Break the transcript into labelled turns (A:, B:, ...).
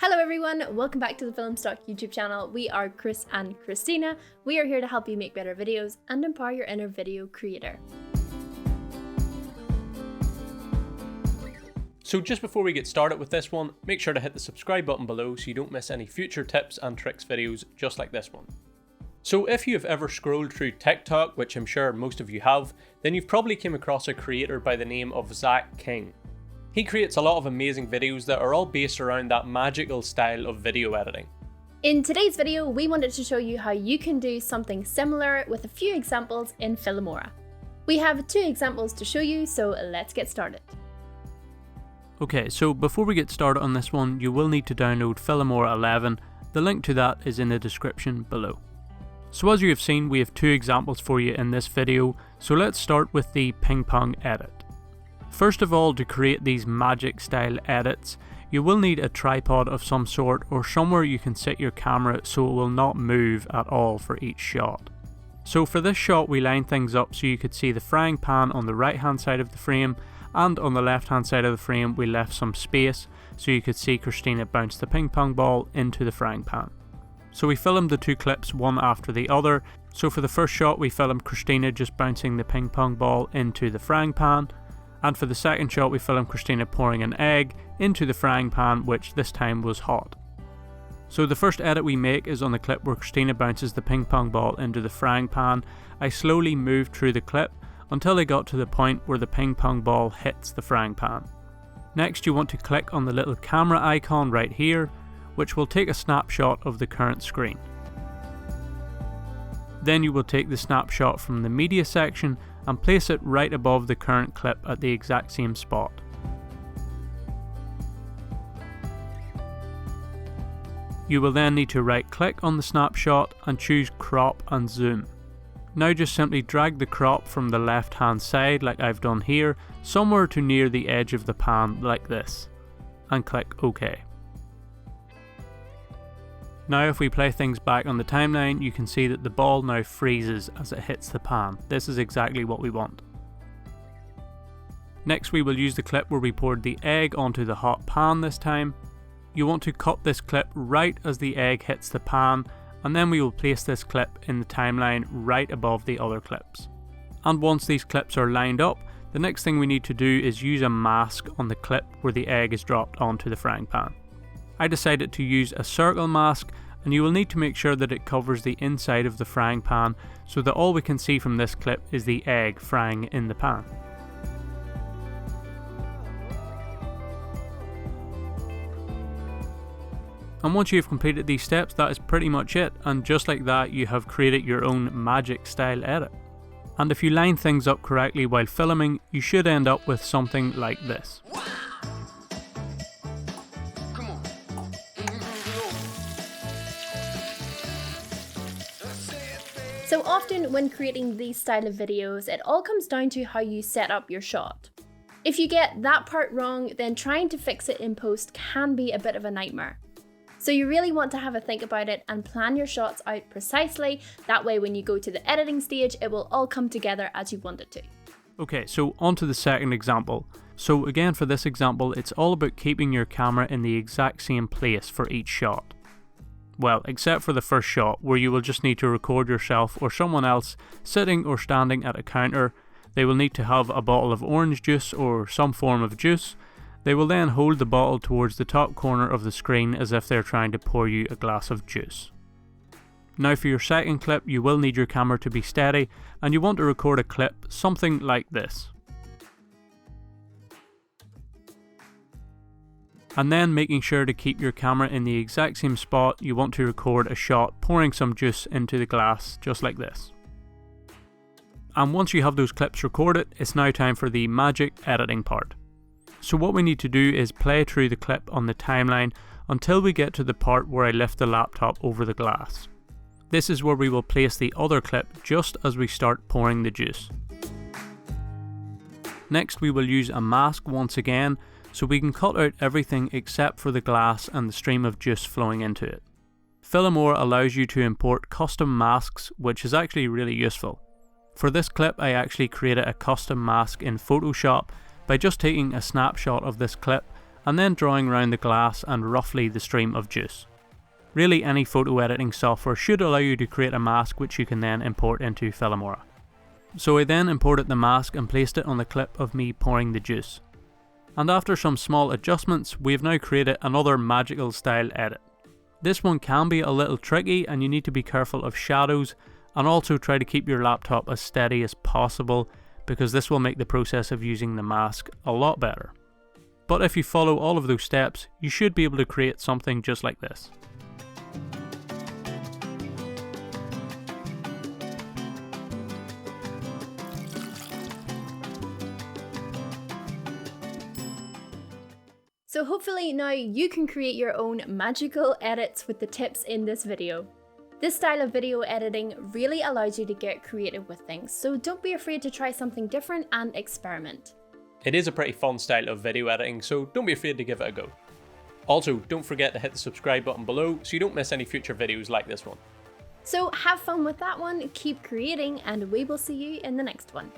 A: Hello everyone, welcome back to the Filmstock YouTube channel. We are Chris and Christina. We are here to help you make better videos and empower your inner video creator.
B: So just before we get started with this one, make sure to hit the subscribe button below so you don't miss any future tips and tricks videos just like this one. So if you have ever scrolled through TikTok, which I'm sure most of you have, then you've probably came across a creator by the name of Zach King. He creates a lot of amazing videos that are all based around that magical style of video editing.
A: In today's video, we wanted to show you how you can do something similar with a few examples in Filmora. We have 2 examples to show you, so let's get started.
B: Okay, so before we get started on this one, you will need to download Filmora 11. The link to that is in the description below. So as you have seen, we have 2 examples for you in this video, so let's start with the ping pong edit. First of all, to create these magic style edits, you will need a tripod of some sort or somewhere you can sit your camera so it will not move at all for each shot. So for this shot we line things up so you could see the frying pan on the right hand side of the frame, and on the left hand side of the frame we left some space so you could see Christina bounce the ping pong ball into the frying pan. So we filmed the 2 clips one after the other. So for the first shot we filmed Christina just bouncing the ping pong ball into the frying pan. And for the second shot we filmed Christina pouring an egg into the frying pan, which this time was hot. So the first edit we make is on the clip where Christina bounces the ping pong ball into the frying pan. I slowly moved through the clip until I got to the point where the ping pong ball hits the frying pan. Next you want to click on the little camera icon right here, which will take a snapshot of the current screen. Then you will take the snapshot from the media section and place it right above the current clip at the exact same spot. You will then need to right click on the snapshot and choose crop and zoom. Now just simply drag the crop from the left hand side like I've done here, somewhere to near the edge of the pan like this, and click OK. Now if we play things back on the timeline, you can see that the ball now freezes as it hits the pan. This is exactly what we want. Next we will use the clip where we poured the egg onto the hot pan this time. You want to cut this clip right as the egg hits the pan, and then we will place this clip in the timeline right above the other clips. And once these clips are lined up, the next thing we need to do is use a mask on the clip where the egg is dropped onto the frying pan. I decided to use a circle mask, and you will need to make sure that it covers the inside of the frying pan so that all we can see from this clip is the egg frying in the pan. And once you've completed these steps, that is pretty much it, and just like that you have created your own magic style edit. And if you line things up correctly while filming, you should end up with something like this.
A: So often when creating these style of videos, it all comes down to how you set up your shot. If you get that part wrong, then trying to fix it in post can be a bit of a nightmare. So you really want to have a think about it and plan your shots out precisely, that way when you go to the editing stage it will all come together as you want it to.
B: Okay, so on to the second example. So again for this example, it's all about keeping your camera in the exact same place for each shot. Well, except for the first shot where you will just need to record yourself or someone else sitting or standing at a counter. They will need to have a bottle of orange juice or some form of juice. They will then hold the bottle towards the top corner of the screen as if they're trying to pour you a glass of juice. Now for your second clip, you will need your camera to be steady and you want to record a clip something like this. And then making sure to keep your camera in the exact same spot, you want to record a shot pouring some juice into the glass just like this. And once you have those clips recorded, it's now time for the magic editing part. So what we need to do is play through the clip on the timeline until we get to the part where I lift the laptop over the glass. This is where we will place the other clip just as we start pouring the juice. Next we will use a mask once again, so we can cut out everything except for the glass and the stream of juice flowing into it. Filmora allows you to import custom masks, which is actually really useful. For this clip I actually created a custom mask in Photoshop by just taking a snapshot of this clip and then drawing around the glass and roughly the stream of juice. Really, any photo editing software should allow you to create a mask which you can then import into Filmora. So I then imported the mask and placed it on the clip of me pouring the juice. And after some small adjustments, we have now created another magical style edit. This one can be a little tricky and you need to be careful of shadows, and also try to keep your laptop as steady as possible, because this will make the process of using the mask a lot better. But if you follow all of those steps, you should be able to create something just like this.
A: So hopefully now you can create your own magical edits with the tips in this video. This style of video editing really allows you to get creative with things, so don't be afraid to try something different and experiment.
B: It is a pretty fun style of video editing, so don't be afraid to give it a go. Also, don't forget to hit the subscribe button below so you don't miss any future videos like this one.
A: So have fun with that one, keep creating, and we will see you in the next one.